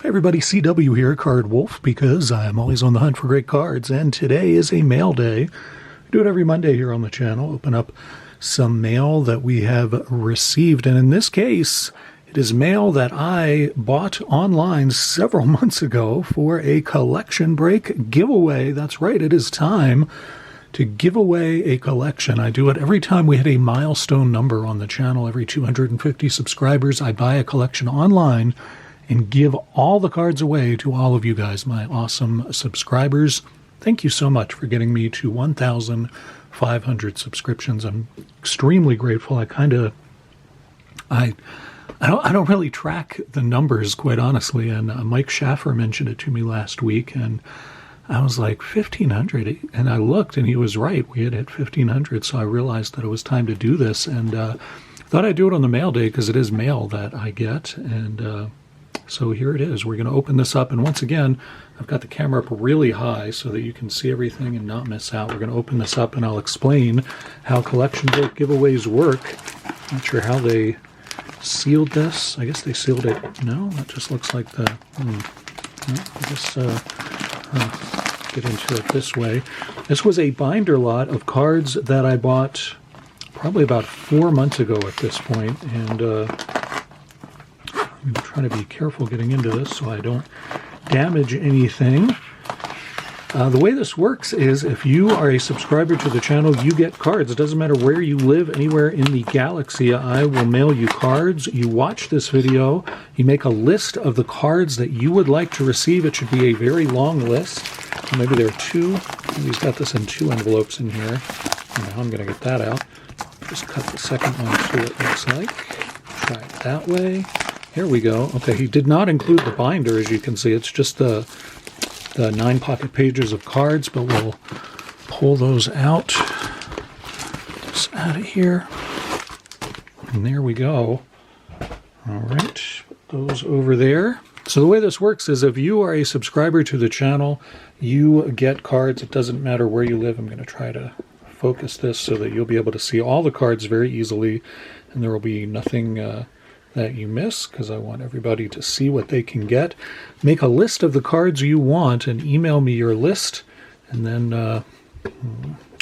Hey everybody, CW here, Card Wolf, because I'm always on the hunt for great cards, and today is a mail day. I do it every Monday here on the channel, open up some mail that we have received, and in this case, it is mail that I bought online several months ago for a collection break giveaway. That's right, it is time to give away a collection. I do it every time we hit a milestone number on the channel. Every 250 subscribers, I buy a collection online and give all the cards away to all of you guys, my awesome subscribers. Thank you so much for getting me to 1,500 subscriptions. I'm extremely grateful. I don't really track the numbers, quite honestly, and Mike Schaffer mentioned it to me last week, and I was like, 1,500, and I looked, and he was right. We had hit 1,500, so I realized that it was time to do this, and thought I'd do it on the mail day, because it is mail that I get, and so here it is. We're going to open this up, and once again, I've got the camera up really high so that you can see everything and not miss out. We're going to open this up, and I'll explain how collection break giveaways work. Not sure how they sealed this. I guess they sealed it. No, that just looks like the... No, I'll just get into it this way. This was a binder lot of cards that I bought probably about 4 months ago at this point, and I'm trying to be careful getting into this so I don't damage anything. The way this works is if you are a subscriber to the channel, you get cards. It doesn't matter where you live, anywhere in the galaxy, I will mail you cards. You watch this video, you make a list of the cards that you would like to receive. It should be a very long list. Maybe there are two. He's got this in 2 envelopes in here. Now I'm going to get that out. Just cut the second one too, it looks like. Try it that way. Here we go. Okay, he did not include the binder, as you can see. It's just the 9 pocket pages of cards, but we'll pull those out. Just out of here. And there we go. All right, put those over there. So the way this works is if you are a subscriber to the channel, you get cards. It doesn't matter where you live. I'm going to try to focus this so that you'll be able to see all the cards very easily, and there will be nothing that you miss, because I want everybody to see what they can get. Make a list of the cards you want and email me your list. And then a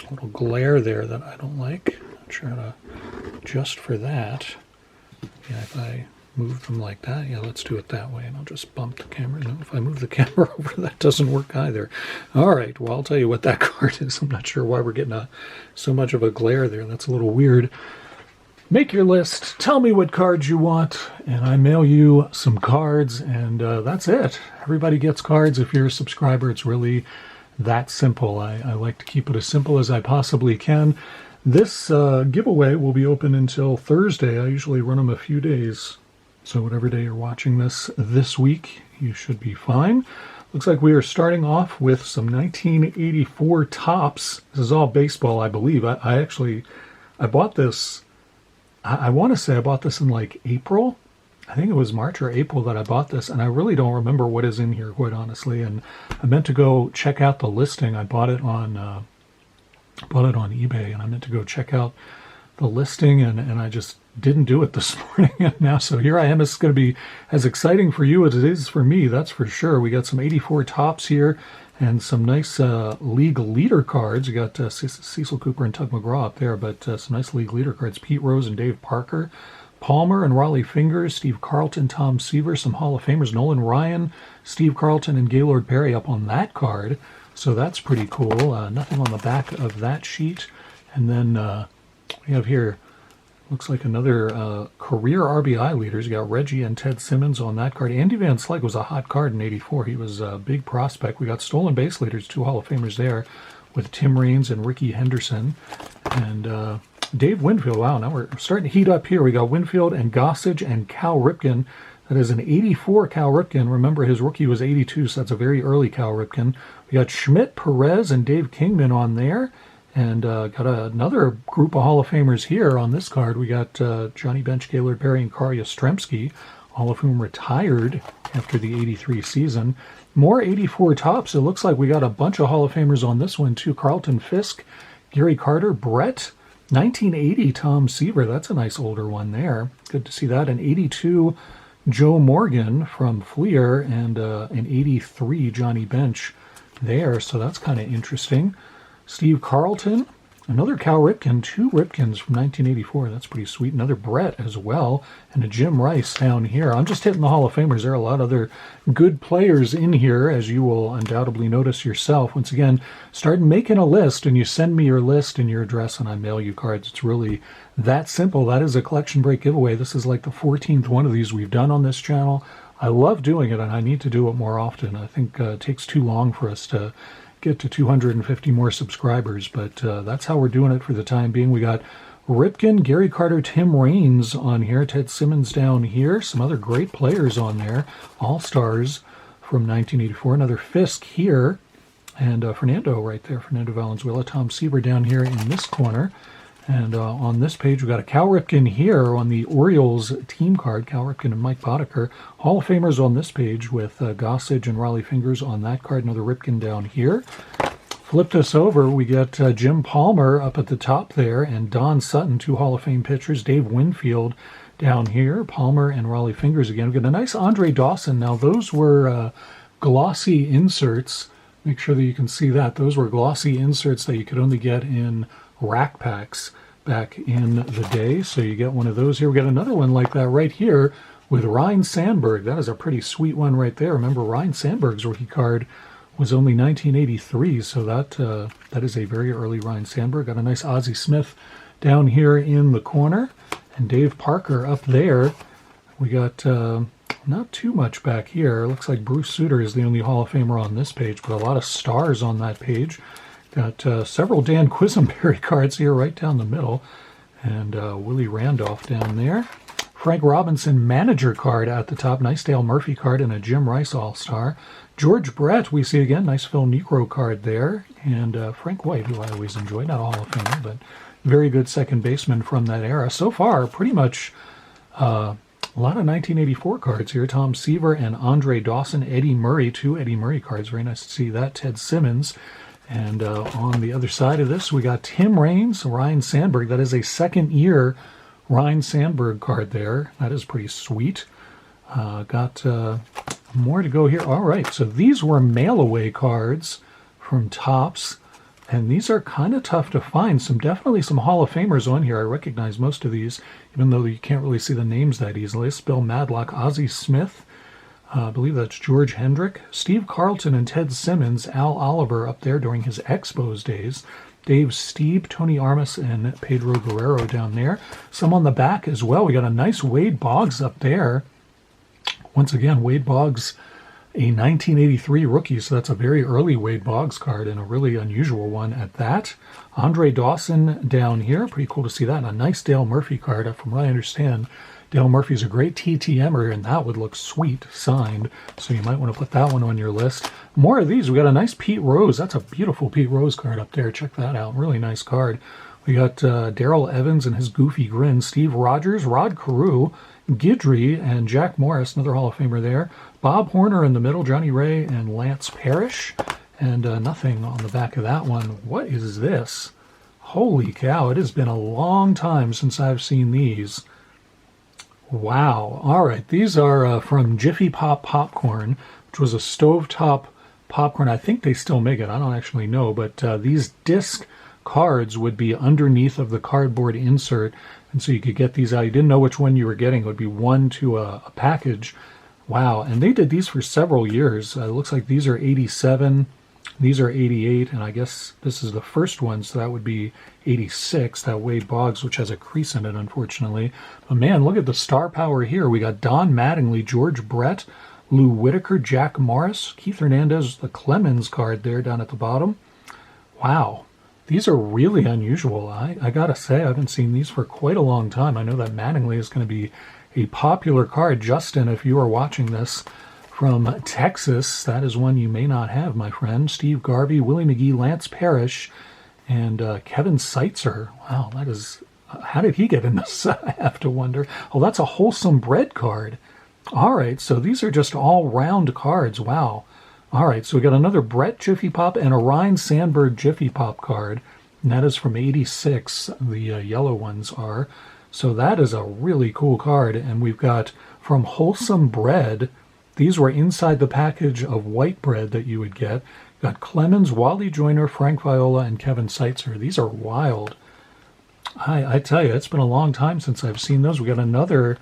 little glare there that I don't like. Not sure how to adjust for that. Yeah, if I move them like that, yeah, let's do it that way, and I'll just bump the camera. No, if I move the camera over, that doesn't work either. All right, well, I'll tell you what that card is. I'm not sure why we're getting so much of a glare there. That's a little weird. Make your list, tell me what cards you want, and I mail you some cards, and that's it. Everybody gets cards. If you're a subscriber, it's really that simple. I like to keep it as simple as I possibly can. This giveaway will be open until Thursday. I usually run them a few days, so whatever day you're watching this week, you should be fine. Looks like we are starting off with some 1984 Topps. This is all baseball, I believe. I bought this... I want to say I bought this in like April. I think it was March or April that I bought this, and I really don't remember what is in here, quite honestly. And I meant to go check out the listing. I bought it on eBay, and I meant to go check out the listing, and I just didn't do it this morning. And now, so here I am. It's going to be as exciting for you as it is for me, that's for sure. We got some 84 Topps here, and some nice league leader cards. You got Cecil Cooper and Tug McGraw up there, but some nice league leader cards. Pete Rose and Dave Parker. Palmer and Raleigh Fingers. Steve Carlton, Tom Seaver. Some Hall of Famers. Nolan Ryan, Steve Carlton, and Gaylord Perry up on that card. So that's pretty cool. Nothing on the back of that sheet. And then we have here, looks like another career RBI leaders. You got Reggie and Ted Simmons on that card. Andy Van Slyke was a hot card in '84. He was a big prospect. We got stolen base leaders, 2 Hall of Famers there, with Tim Raines and Ricky Henderson. And Dave Winfield. Wow, now we're starting to heat up here. We got Winfield and Gossage and Cal Ripken. That is an '84 Cal Ripken. Remember, his rookie was '82, so that's a very early Cal Ripken. We got Schmidt, Perez, and Dave Kingman on there. And got another group of Hall of Famers here on this card. We got Johnny Bench, Gaylord Perry, and Carl Yastrzemski, all of whom retired after the '83 season. More 84 Topps. It looks like we got a bunch of Hall of Famers on this one, too. Carlton Fisk, Gary Carter, Brett, 1980 Tom Seaver. That's a nice older one there. Good to see that. An '82 Joe Morgan from Fleer and an 83 Johnny Bench there, so that's kind of interesting. Steve Carlton, another Cal Ripken, 2 Ripkens from 1984. That's pretty sweet. Another Brett as well, and a Jim Rice down here. I'm just hitting the Hall of Famers. There are a lot of other good players in here, as you will undoubtedly notice yourself. Once again, start making a list, and you send me your list and your address, and I mail you cards. It's really that simple. That is a collection break giveaway. This is like the 14th one of these we've done on this channel. I love doing it, and I need to do it more often. I think it takes too long for us to get to 250 more subscribers, but that's how we're doing it for the time being. We got Ripken, Gary Carter, Tim Raines on here, Ted Simmons down here, some other great players on there, All-Stars from 1984, another Fisk here, and Fernando right there, Fernando Valenzuela, Tom Seaver down here in this corner. And on this page, we've got a Cal Ripken here on the Orioles team card, Cal Ripken and Mike Boddicker. Hall of Famers on this page with Gossage and Raleigh Fingers on that card. Another Ripken down here. Flip this over, we get Jim Palmer up at the top there and Don Sutton, 2 Hall of Fame pitchers. Dave Winfield down here, Palmer and Raleigh Fingers again. We've got a nice Andre Dawson. Now, those were glossy inserts. Make sure that you can see that. Those were glossy inserts that you could only get in rack packs back in the day, so you get one of those here. We got another one like that right here with Ryne Sandberg. That is a pretty sweet one right there. Remember, Ryne Sandberg's rookie card was only 1983, so that is a very early Ryne Sandberg. Got a nice Ozzie Smith down here in the corner, and Dave Parker up there. We got not too much back here. Looks like Bruce Sutter is the only Hall of Famer on this page, but a lot of stars on that page. Got several Dan Quisenberry cards here right down the middle, and Willie Randolph down there. Frank Robinson manager card at the top, nice Dale Murphy card, and a Jim Rice All-Star. George Brett, we see again, nice Phil Niekro card there, and Frank White, who I always enjoy, not a Hall of Famer, but very good second baseman from that era. So far, pretty much a lot of 1984 cards here. Tom Seaver and Andre Dawson, Eddie Murray, 2 Eddie Murray cards. Very nice to see that. Ted Simmons. And on the other side of this, we got Tim Raines, Ryne Sandberg. That is a second-year Ryne Sandberg card there. That is pretty sweet. Got more to go here. All right, so these were mail-away cards from Topps, and these are kind of tough to find. Definitely some Hall of Famers on here. I recognize most of these, even though you can't really see the names that easily. Bill Madlock, Ozzie Smith. I believe that's George Hendrick, Steve Carlton and Ted Simmons, Al Oliver up there during his Expos days, Dave Stieb, Tony Armas, and Pedro Guerrero down there. Some on the back as well. We got a nice Wade Boggs up there. Once again, Wade Boggs, a 1983 rookie, so that's a very early Wade Boggs card and a really unusual one at that. Andre Dawson down here. Pretty cool to see that. And a nice Dale Murphy card. From what I understand, Dale Murphy's a great TTMer, and that would look sweet signed, so you might want to put that one on your list. More of these. We got a nice Pete Rose. That's a beautiful Pete Rose card up there. Check that out. Really nice card. We got Darrell Evans and his goofy grin, Steve Rogers, Rod Carew, Guidry, and Jack Morris, another Hall of Famer there. Bob Horner in the middle, Johnny Ray, and Lance Parrish. And nothing on the back of that one. What is this? Holy cow, it has been a long time since I've seen these. Wow. All right. These are from Jiffy Pop Popcorn, which was a stovetop popcorn. I think they still make it. I don't actually know. But these disc cards would be underneath of the cardboard insert. And so you could get these out. You didn't know which one you were getting. It would be one to a package. Wow. And they did these for several years. It looks like these are 87. These are 88, and I guess this is the first one, so that would be 86, that Wade Boggs, which has a crease in it, unfortunately. But man, look at the star power here. We got Don Mattingly, George Brett, Lou Whitaker, Jack Morris, Keith Hernandez, the Clemens card there down at the bottom. Wow, these are really unusual. I gotta say, I haven't seen these for quite a long time. I know that Mattingly is going to be a popular card. Justin, if you are watching this, from Texas, that is one you may not have, my friend. Steve Garvey, Willie McGee, Lance Parrish, and Kevin Seitzer. Wow, that is... how did he get in this? I have to wonder. Oh, that's a Wholesome Bread card. All right, so these are just all round cards. Wow. All right, so we got another Brett Jiffy Pop and a Ryne Sandberg Jiffy Pop card, and that is from 86. The yellow ones are. So that is a really cool card. And we've got from Wholesome Bread. These were inside the package of white bread that you would get. Got Clemens, Wally Joyner, Frank Viola, and Kevin Seitzer. These are wild. I tell you, it's been a long time since I've seen those. We got another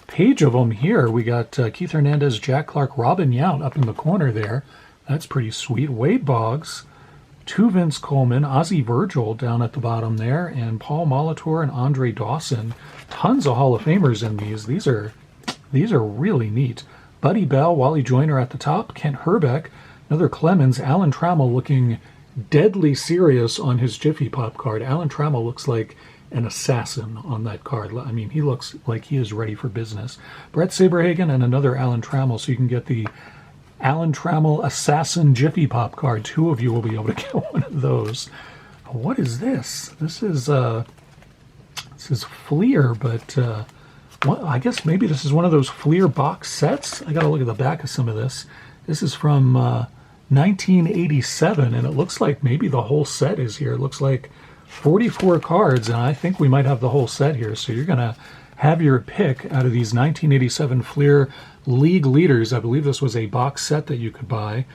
page of them here. We got Keith Hernandez, Jack Clark, Robin Yount up in the corner there. That's pretty sweet. Wade Boggs, 2 Vince Coleman, Ozzie Virgil down at the bottom there, and Paul Molitor and Andre Dawson. Tons of Hall of Famers in these. These are really neat. Buddy Bell, Wally Joyner at the top, Kent Herbeck, another Clemens, Alan Trammell looking deadly serious on his Jiffy Pop card. Alan Trammell looks like an assassin on that card. I mean, he looks like he is ready for business. Brett Saberhagen and another Alan Trammell, so you can get the Alan Trammell Assassin Jiffy Pop card. 2 of you will be able to get one of those. What is this? This is Fleer, but I guess maybe this is one of those Fleer box sets. I got to look at the back of some of this. This is from 1987, and it looks like maybe the whole set is here. It looks like 44 cards, and I think we might have the whole set here. So you're going to have your pick out of these 1987 Fleer League Leaders. I believe this was a box set that you could buy.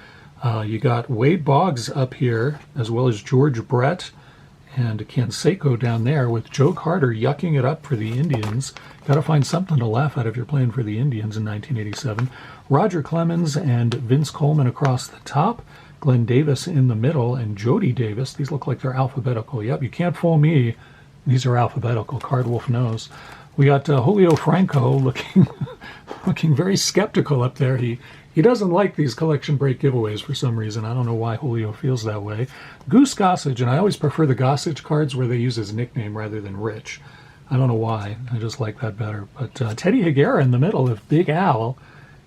You got Wade Boggs up here, as well as George Brett and Canseco down there, with Joe Carter yucking it up for the Indians. Got to find something to laugh at if you're playing for the Indians in 1987. Roger Clemens and Vince Coleman across the top. Glenn Davis in the middle, and Jody Davis. These look like they're alphabetical. Yep, you can't fool me. These are alphabetical. Card Wolf knows. We got Julio Franco looking very skeptical up there. He doesn't like these collection break giveaways for some reason. I don't know why Julio feels that way. Goose Gossage, and I always prefer the Gossage cards where they use his nickname rather than Rich. I don't know why. I just like that better. But Teddy Higuera in the middle. If Big Al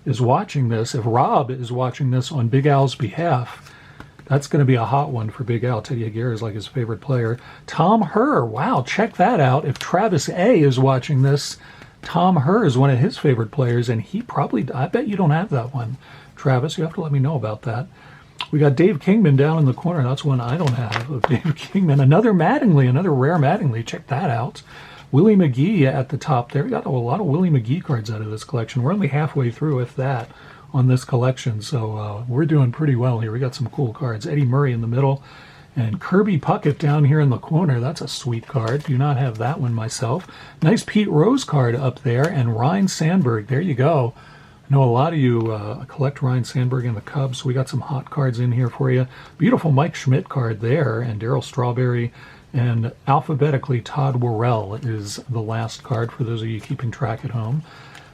is watching this, if Rob is watching this on Big Al's behalf, that's going to be a hot one for Big Al. Teddy Higuera is like his favorite player. Tom Herr, wow, check that out. If Travis A. is watching this, Tom Herr is one of his favorite players, and he probably, I bet you don't have that one, Travis. You have to let me know about that. We got Dave Kingman down in the corner. That's one I don't have of Dave Kingman. Another Mattingly, another rare Mattingly. Check that out. Willie McGee at the top there. We got a lot of Willie McGee cards out of this collection. We're only halfway through, if that, on this collection. So we're doing pretty well here. We got some cool cards. Eddie Murray in the middle. And Kirby Puckett down here in the corner. That's a sweet card. Do not have that one myself. Nice Pete Rose card up there. And Ryne Sandberg. There you go. I know a lot of you collect Ryne Sandberg and the Cubs. So we got some hot cards in here for you. Beautiful Mike Schmidt card there. And Darryl Strawberry. And alphabetically, Todd Worrell is the last card for those of you keeping track at home.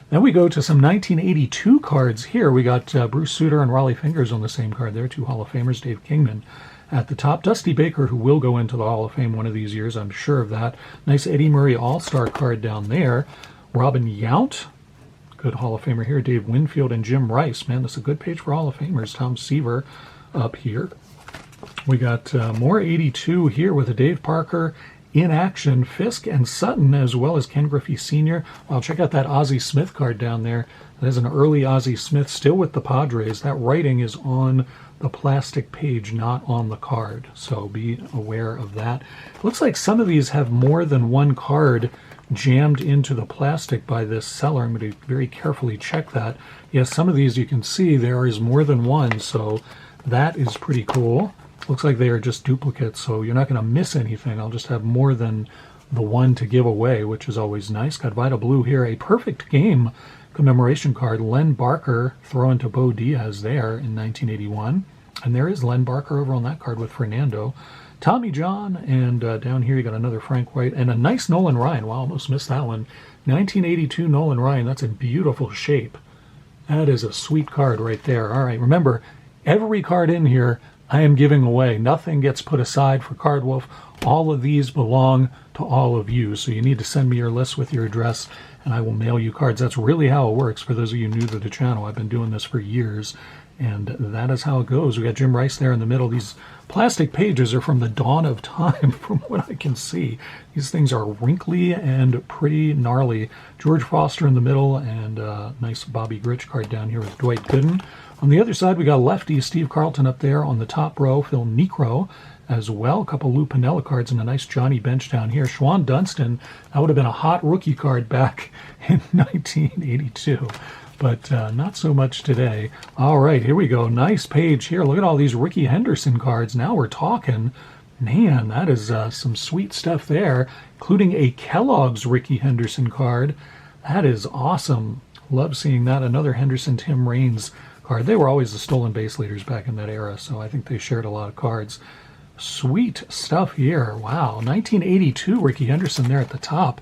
Then we go to some 1982 cards here. We got Bruce Sutter and Raleigh Fingers on the same card there. 2 Hall of Famers. Dave Kingman at the top. Dusty Baker, who will go into the Hall of Fame one of these years, I'm sure of that. Nice Eddie Murray All-Star card down there. Robin Yount, good Hall of Famer here. Dave Winfield and Jim Rice. Man, this is a good page for Hall of Famers. Tom Seaver up here. We got more 82 here with a Dave Parker in action, Fisk and Sutton, as well as Ken Griffey Sr. Well, check out that Ozzie Smith card down there. That is an early Ozzie Smith, still with the Padres. That writing is on the plastic page, not on the card, so be aware of that. It looks like some of these have more than one card jammed into the plastic by this seller. I'm going to very carefully check that. Yes, some of these you can see there is more than one, so that is pretty cool. Looks like they are just duplicates, so you're not going to miss anything. I'll just have more than the one to give away, which is always nice. Got Vida Blue here, a perfect game commemoration card. Len Barker thrown to Bo Diaz there in 1981. And there is Len Barker over on that card with Fernando. Tommy John, and down here you got another Frank White, and a nice Nolan Ryan. Wow, almost missed that one. 1982 Nolan Ryan, that's in beautiful shape. That is a sweet card right there. All right, remember, every card in here I am giving away. Nothing gets put aside for Card Wolf. All of these belong to all of you. So you need to send me your list with your address, and I will mail you cards. That's really how it works. For those of you new to the channel, I've been doing this for years, and that is how it goes. We got Jim Rice there in the middle. These plastic pages are from the dawn of time, from what I can see. These things are wrinkly and pretty gnarly. George Foster in the middle, and nice Bobby Grich card down here with Dwight Gooden. On the other side, we got lefty Steve Carlton up there on the top row. Phil Necro as well. A couple Lou Piniella cards and a nice Johnny Bench down here. Schwan Dunston, that would have been a hot rookie card back in 1982. But not so much today. All right, here we go. Nice page here. Look at all these Ricky Henderson cards. Now we're talking. Man, that is some sweet stuff there, including a Kellogg's Ricky Henderson card. That is awesome. Love seeing that. Another Henderson Tim Raines card. They were always the stolen base leaders back in that era, so I think they shared a lot of cards. Sweet stuff here. Wow, 1982 Ricky Henderson there at the top.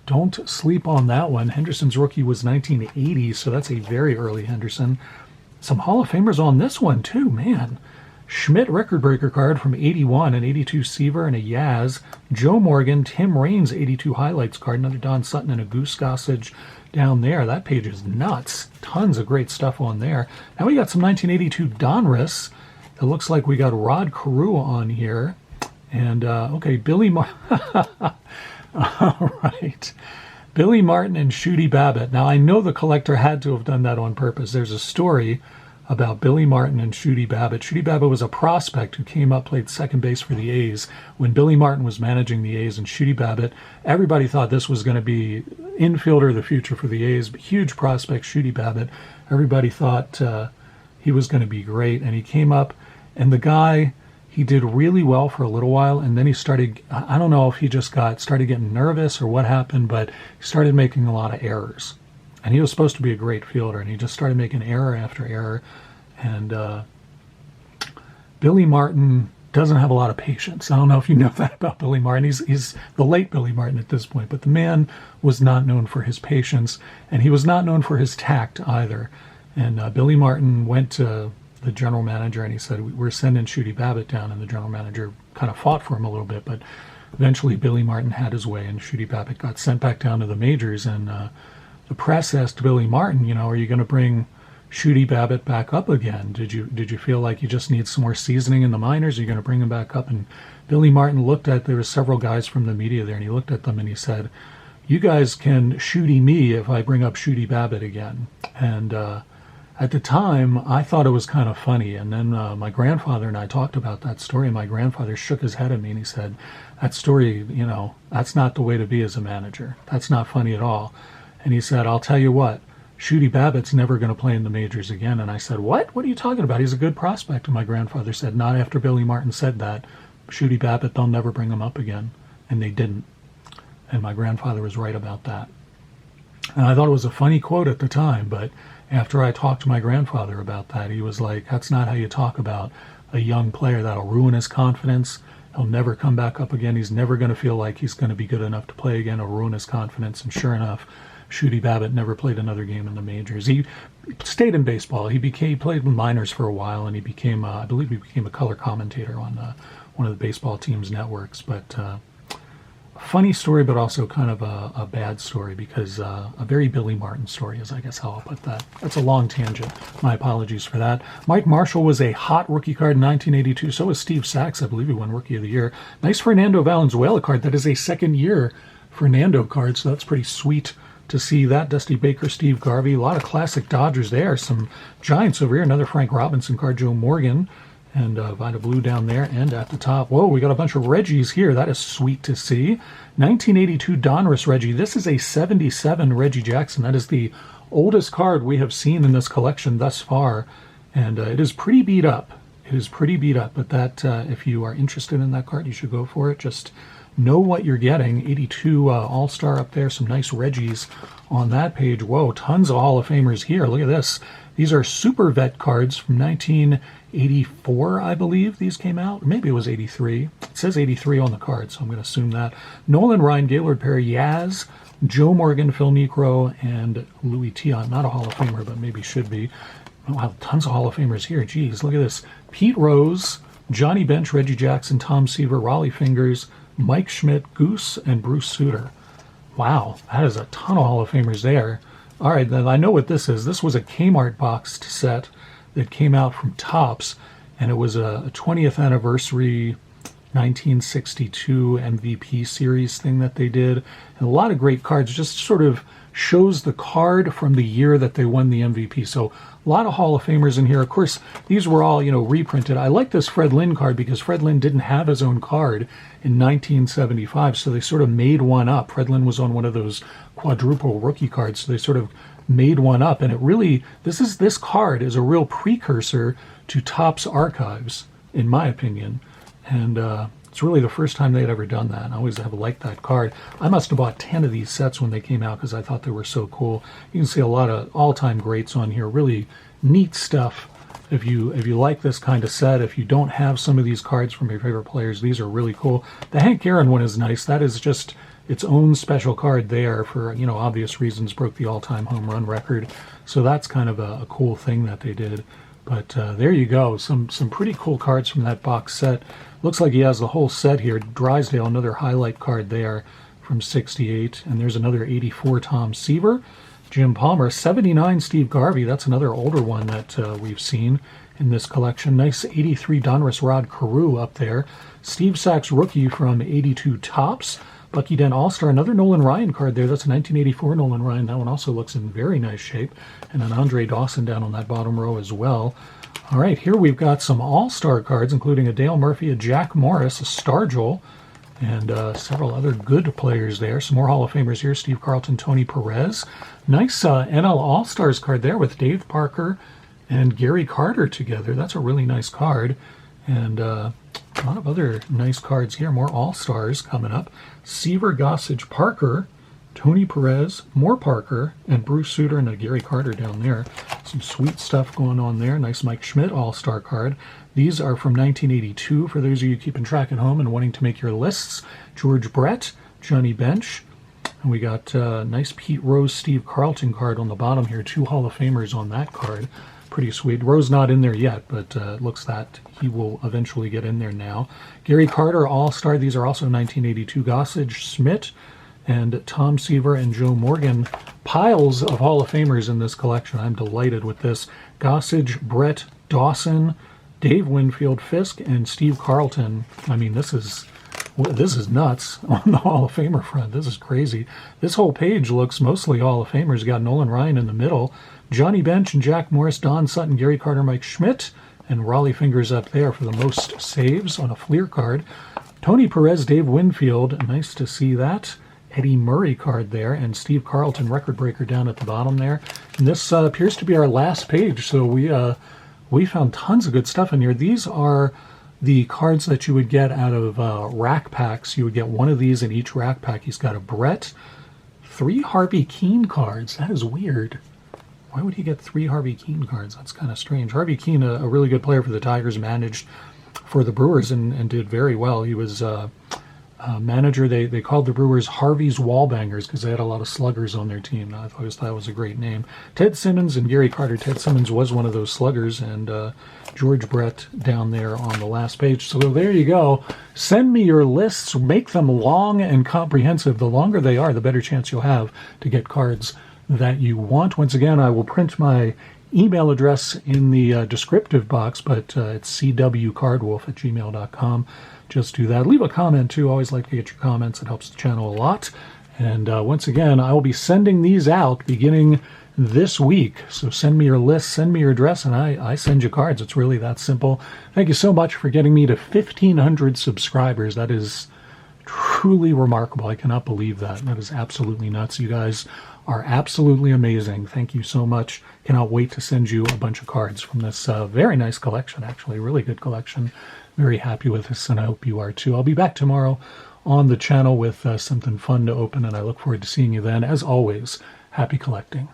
Don't sleep on that one. Henderson's rookie was 1980, so that's a very early Henderson. Some Hall of Famers on this one, too, man. Schmidt record breaker card from 81, an 82 Seaver and a Yaz. Joe Morgan, Tim Raines 82 highlights card, another Don Sutton and a Goose Gossage down there. That page is nuts. Tons of great stuff on there. Now we got some 1982 Donruss. It looks like we got Rod Carew on here. And, okay, Billy All right. Billy Martin and Shooty Babbitt. Now, I know the collector had to have done that on purpose. There's a story about Billy Martin and Shooty Babbitt. Shooty Babbitt was a prospect who came up, played second base for the A's when Billy Martin was managing the A's, and Shooty Babbitt, everybody thought this was going to be infielder of the future for the A's. Huge prospect, Shooty Babbitt. Everybody thought he was going to be great, and he came up, and the guy, he did really well for a little while, and then he started, I don't know if he just started getting nervous or what happened, but he started making a lot of errors. And he was supposed to be a great fielder, and he just started making error after error. And Billy Martin doesn't have a lot of patience. I don't know if you know that about Billy Martin. He's the late Billy Martin at this point, but the man was not known for his patience, and he was not known for his tact either. And Billy Martin went to the general manager, and he said, we're sending Shooty Babbitt down, and the general manager kind of fought for him a little bit, but eventually Billy Martin had his way, and Shooty Babbitt got sent back down to the majors, and the press asked Billy Martin, are you going to bring Shooty Babbitt back up again? Did you feel like you just need some more seasoning in the minors? Are you going to bring him back up? And Billy Martin there were several guys from the media there, and he looked at them and he said, you guys can Shooty me if I bring up Shooty Babbitt again. And at the time, I thought it was kind of funny. And then my grandfather and I talked about that story, and my grandfather shook his head at me and he said, that story, that's not the way to be as a manager. That's not funny at all. And he said, I'll tell you what, Shooty Babbitt's never going to play in the majors again. And I said, what? What are you talking about? He's a good prospect. And my grandfather said, not after Billy Martin said that. Shooty Babbitt, they'll never bring him up again. And they didn't. And my grandfather was right about that. And I thought it was a funny quote at the time, but after I talked to my grandfather about that, he was like, that's not how you talk about a young player. That'll ruin his confidence. He'll never come back up again. He's never going to feel like he's going to be good enough to play again. It'll ruin his confidence. And sure enough, Shooty Babbitt never played another game in the majors. He stayed in baseball. He played in minors for a while, and he became, I believe he became a color commentator on one of the baseball team's networks. But a funny story, but also kind of a bad story, because a very Billy Martin story is, I guess, how I'll put that. That's a long tangent. My apologies for that. Mike Marshall was a hot rookie card in 1982. So was Steve Sachs. I believe he won Rookie of the Year. Nice Fernando Valenzuela card. That is a second-year Fernando card, so that's pretty sweet to see that. Dusty Baker, Steve Garvey, a lot of classic Dodgers there. Some Giants over here. Another Frank Robinson card, Joe Morgan, and Vida Blue down there. And at the top, whoa, we got a bunch of Reggies here. That is sweet to see. 1982 Donruss Reggie. This is a 77 Reggie Jackson. That is the oldest card we have seen in this collection thus far. And it is pretty beat up. It is pretty beat up. But that, if you are interested in that card, you should go for it. Just know what you're getting. 82 All-Star up there. Some nice Reggies on that page. Whoa, tons of Hall of Famers here. Look at this. These are Super Vet cards from 1984, I believe these came out. Maybe it was 83. It says 83 on the card, so I'm going to assume that. Nolan Ryan, Gaylord Perry, Yaz, Joe Morgan, Phil Necro, and Louis Tion. Not a Hall of Famer, but maybe should be. Oh, wow, tons of Hall of Famers here. Geez, look at this. Pete Rose, Johnny Bench, Reggie Jackson, Tom Seaver, Raleigh Fingers, Mike Schmidt, Goose, and Bruce Sutter. Wow, that is a ton of Hall of Famers there. All right, then I know what this is. This was a Kmart boxed set that came out from Topps, and it was a 20th anniversary 1962 MVP series thing that they did. And a lot of great cards. Just sort of shows the card from the year that they won the MVP. So A lot of Hall of Famers in here. Of course, these were all, reprinted. I like this Fred Lynn card because Fred Lynn didn't have his own card in 1975, so they sort of made one up. Fred Lynn was on one of those quadruple rookie cards, so they sort of made one up. And it really, this card is a real precursor to Topps Archives, in my opinion. And it's really the first time they had ever done that. I always have liked that card. I must have bought 10 of these sets when they came out because I thought they were so cool. You can see a lot of all-time greats on here. Really neat stuff. If you like this kind of set, if you don't have some of these cards from your favorite players, these are really cool. The Hank Aaron one is nice. That is just its own special card there for, obvious reasons, broke the all-time home run record. So that's kind of a cool thing that they did. But there you go. Some pretty cool cards from that box set. Looks like he has the whole set here. Drysdale, another highlight card there from 68. And there's another 84 Tom Seaver. Jim Palmer, 79 Steve Garvey. That's another older one that we've seen in this collection. Nice 83 Donruss Rod Carew up there. Steve Sachs rookie from 82 Topps. Bucky Dent All-Star, another Nolan Ryan card there. That's a 1984 Nolan Ryan. That one also looks in very nice shape. And an Andre Dawson down on that bottom row as well. All right, here we've got some All-Star cards, including a Dale Murphy, a Jack Morris, a Stargell, and several other good players there. Some more Hall of Famers here. Steve Carlton, Tony Perez. Nice NL All-Stars card there with Dave Parker and Gary Carter together. That's a really nice card. And a lot of other nice cards here. More All-Stars coming up. Seaver, Gossage, Parker, Tony Perez, more Parker, and Bruce Sutter and a Gary Carter down there. Some sweet stuff going on there. Nice Mike Schmidt All-Star card. These are from 1982 for those of you keeping track at home and wanting to make your lists. George Brett, Johnny Bench. And we got a nice Pete Rose, Steve Carlton card on the bottom here. 2 Hall of Famers on that card. Pretty sweet. Rose not in there yet, but it looks that he will eventually get in there now. Gary Carter, All-Star. These are also 1982. Gossage, Schmidt, and Tom Seaver and Joe Morgan. Piles of Hall of Famers in this collection. I'm delighted with this. Gossage, Brett, Dawson, Dave Winfield, Fisk, and Steve Carlton. I mean, this is nuts on the Hall of Famer front. This is crazy. This whole page looks mostly Hall of Famers. You got Nolan Ryan in the middle, Johnny Bench and Jack Morris, Don Sutton, Gary Carter, Mike Schmidt, and Raleigh Fingers up there for the most saves on a Fleer card. Tony Perez, Dave Winfield, nice to see that. Eddie Murray card there, and Steve Carlton record breaker down at the bottom there. And this appears to be our last page, so we found tons of good stuff in here. These are the cards that you would get out of rack packs. You would get one of these in each rack pack. He's got a Brett, 3 Harvey Keene cards. That is weird. Why would he get 3 Harvey Keene cards? That's kind of strange. Harvey Keene, a really good player for the Tigers, managed for the Brewers and did very well. He was manager. They called the Brewers Harvey's Wallbangers because they had a lot of sluggers on their team. I always thought that was a great name. Ted Simmons and Gary Carter. Ted Simmons was one of those sluggers, and George Brett down there on the last page. So there you go. Send me your lists. Make them long and comprehensive. The longer they are, the better chance you'll have to get cards that you want. Once again, I will print my email address in the descriptive box, but it's cwcardwolf@gmail.com. Just do that. Leave a comment too. Always like to get your comments. It helps the channel a lot. And once again, I will be sending these out beginning this week. So send me your list, send me your address, and I send you cards. It's really that simple. Thank you so much for getting me to 1,500 subscribers. That is truly remarkable. I cannot believe that. That is absolutely nuts. You guys are absolutely amazing. Thank you so much. Cannot wait to send you a bunch of cards from this very nice collection, actually. Really good collection. Very happy with this, and I hope you are too. I'll be back tomorrow on the channel with something fun to open, and I look forward to seeing you then. As always, happy collecting.